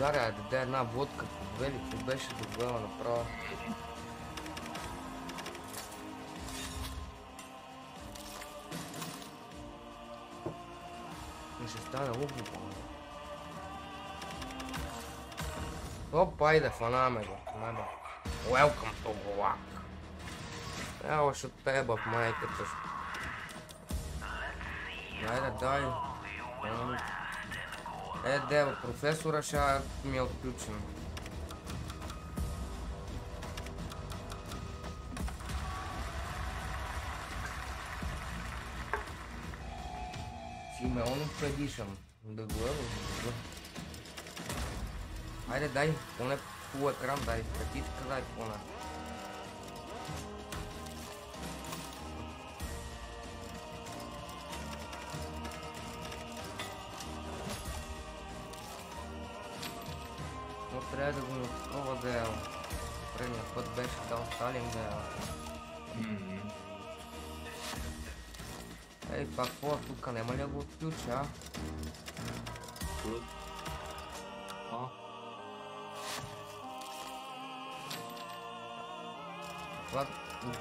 Заря даде една водка по велико, беше добила направо. Не ще стане луpo. Опа, айде, фанаме го. Welcome to Gulag. Evo ще отпеба в майката. Айде, дай. Дева, професора ще ми е отключен. Симеонов Едишън. Да го ево. Айде, дай, поне фул екран, дай, кратичка, дай поне. Но трябва да го на такова дело. Предния път беше дал Сталин дело. Ей, пак по тук няма ли да го отключа?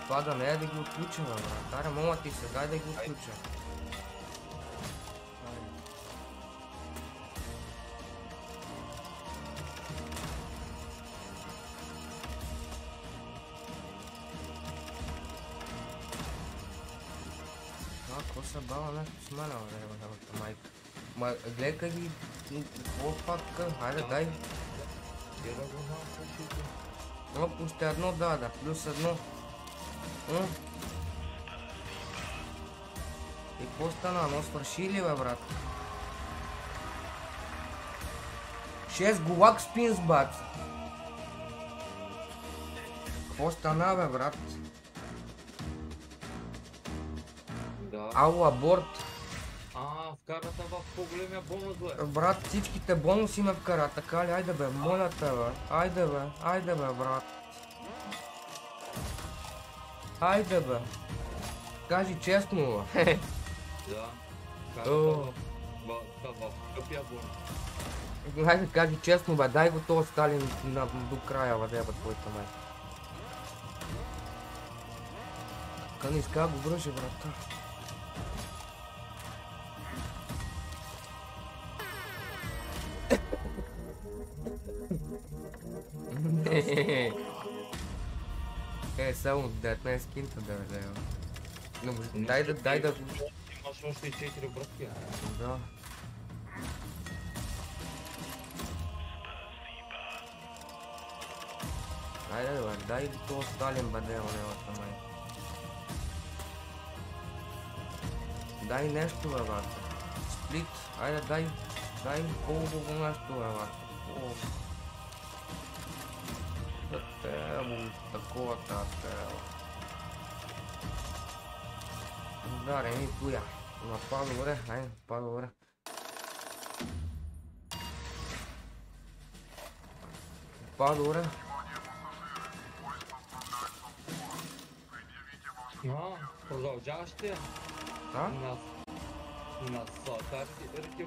Това да не е да ги отключа, бе, брат. Аре, моля ти се, дай да ги отключа. Какво се бава нещо с мене, бе, майка? Гледка ги... Какво патка? Хайде, дай. Още едно да, плюс едно. И какво стана? Но свърши ли, бе, брат? 6 Gulag спинс, бат. Какво стана, бе, брат? Ало, аборт. Вкарата в по-големия бонус, бе. Брат, всичките бонуси ме вкара, така ли? Айде, бе, моля те, бе. Айде, бе, брат. Айде, бе. Кажи честно, бе. Да. Вкарата в къпия бонус. Айде, кажи честно, бе. Дай го този Сталин до края, бе, деба, твоята май. Как не иска го връжи, брата. Само 19 кинта да е. Но дай да... Имаш още 4 обрътки. Да. Айде, бе, дай това Сталин, бе, да немата май. Дай нещо, бе, бе. Сплит, айде, дай хубаво нещо, бе, бе. Такова татело. Да, не ми туя. Но по-добре, айде, по-добре. По-добре. Продължаваш ли? А? На сатарите